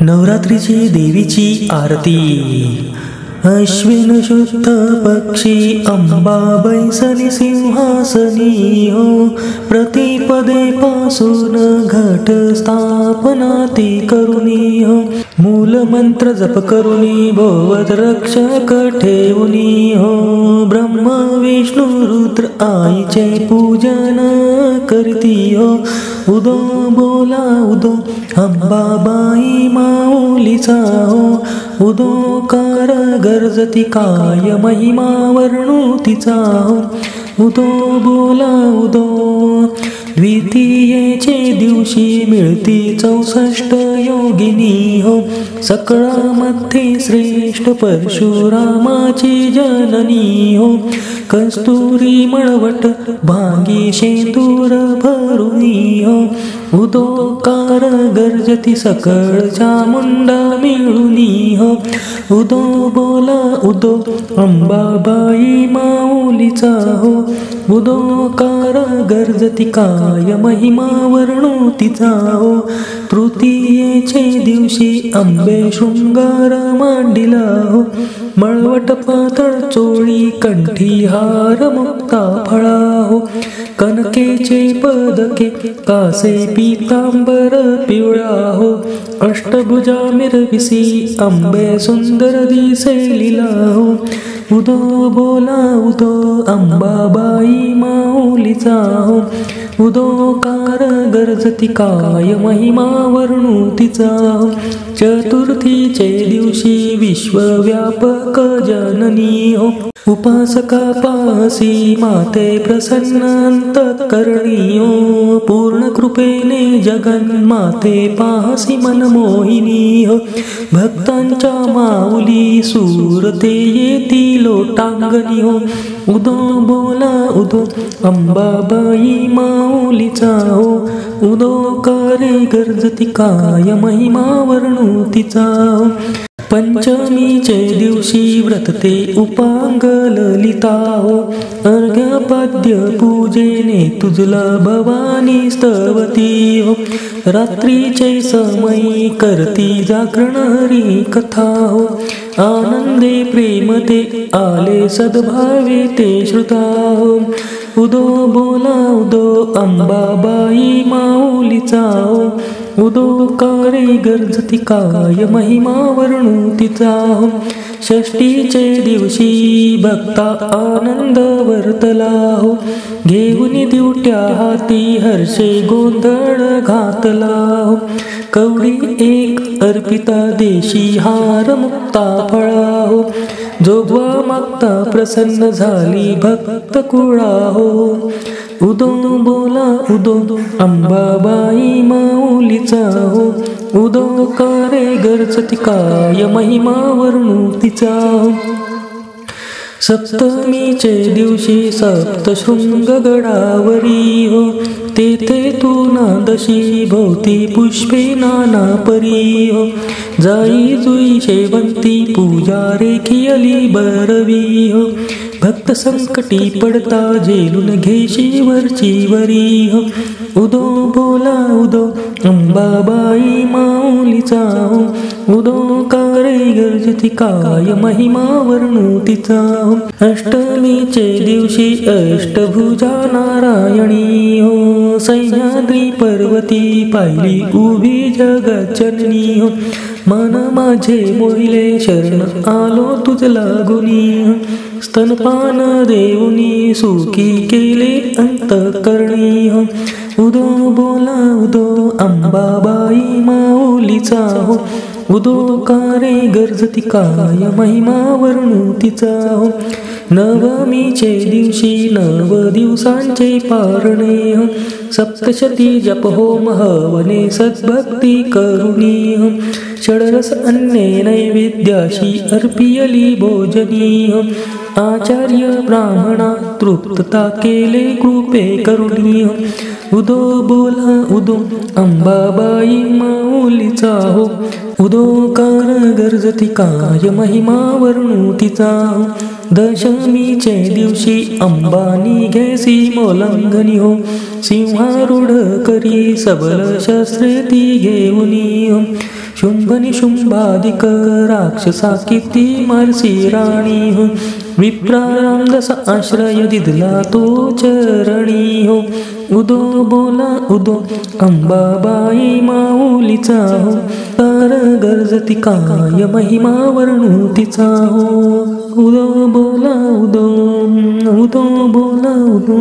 नवरात्रीची देवीची आरती। अश्विन शुद्ध पक्षी अंबा बैसली सिंहासनी हो, प्रतिपदे पासून घट स्थापना ती करुणी हो, मूल मंत्र जप करुणी भोवत रक्षक ठेवुनी हो, ब्रह्म विष्णु रुद्र आईचे पूजन करती हो, उदो बोला उदो अंबाबाई माऊलीचा हो, उदोकार गर्जती काय महिमा वर्णुतीचा हो, उदो बोला उदो द्वितीयेचे दिवशी मिळती 64 योगिनी हो, सकळामध्ये श्रेष्ठ परशुरामाची जननी हो, कस्तुरी मळवट भांगी शेंदूर भरुनी हो, उदोकार गर्जती सकळ चामुंडा मिळुनी हो, उदो बोला उदो अंबाबाई माऊलीचा हो, उदोकार गर्जती काय महिमा वर्णुतीचा हो, तृतीयेचे दिवशी अंबे शृंगार मांडिला हो, मळवट पातळ चोळी कंठी हार मुक्ता फळा हो, कनकेचे पदके कासे पीतांबर पिवळा हो, अष्टभुजा मिरविसी अंबे सुंदर दिसे लीला हो, उदो बोला उदो अंबाबाई माऊलीचा हो, उदोकार गर्जती काय महिमा वर्णुतीचा हो, चतुर्थीचे दिवशी विश्वव्यापक जननी हो, उपासका पासी माते प्रसन्न अंतःकरणी हो, पूर्ण कृपेने जगन माते पाहसी मनमोहिनी हो, भक्तांच्या माऊली सूरते येती लोटांगणी हो, उदो बोला उदो अंबाबाई माऊलीचा हो, उदोकारे गर्जती काय महिमा वर्णुतीचा हो, पंचमीचे दिवशी व्रतते उपांग ललिता हो, अर्घ्यपाद्य पूजेने तुझला भवानी स्तवती हो, रात्रीचे समयी करती जागरण हरी कथा हो, आनंदे प्रेमते आले सद्भावे ते श्रुता हो, उदो बोला उदो अंबाबाई माऊलीचा हो, उदोकारे गर्जती काय महिमा वर्णुतीचा हो, षष्टीचे दिवशी भक्ता आनंद वर्तला हो, घेऊन दिवट्या हाती हर्षे गोंधळ घातला हो, कवडी एक अर्पिता देशी हार मुक्ता फळा हो, जोगवा मागता प्रसन्न झाली भक्त कुळा हो, उदो बोला उदो अंबाबाई माऊलीचा हो, उदोकारे गर्जती काय महिमा वर्णुतीचा हो, सप्तमीचे दिवशी सप्तशृंग गडावरी हो, तेथे तू नादशी भोवती पुष्पे नाना परी हो, जाई जुई शेवंती पूजा रेखियली बरवी हो, भक्त संकटी पडता झेलून घेशी वरची वरी हो, उदो बोला उदो अंबाबाई माऊलीचा हो, उदोकारे गर्जती काय महिमा वर्णुतीचा हो, अष्टमीचे दिवशी अष्टभुजा नारायणी हो, सह्याद्री पर्वती पाहिली उभी जगज्जननी हो, मन माझे मोहिले शरण आलो तुझ लागुनी हो, स्तनपान देऊनी सुखी केले अंतःकरणी हो, उदो बोला उदो अंबाबाई माऊलीचा हो, उदोकारे गर्जती काय महिमा वर्णुतीचा हो, नवमीचे दिवशी 9 दिवसांचे पारणे हो, सप्तशती जप होम हवने सद्भक्ती करुणी हो, षडरस अन्ने नैवेद्याशी अर्पियली भोजनी हो, आचार्य ब्राह्मणा तृप्तता केले कृपे करुणी हो, उदो बोला उदो अंबाबाई माऊलीचा हो, उदोकार गर्जती काय महिमा वर्णुतीचा हो, दशमीचे दिवशी अंबानी घेसी मोलंघनी हो सिंहारूढ करी सबल शस्त्रे ती घेऊनी हो शुंभनी शुंभादिक राक्षसा किती मारसी राणी हो विप्रारामदस आश्रय दिदला तो चरणी हो उदो बोला उदो अंबाबाई माऊलीचा हो तर गर्जती काय महिमा वर्णू तिचा हो उदो बोला उदो उदो बोला उदो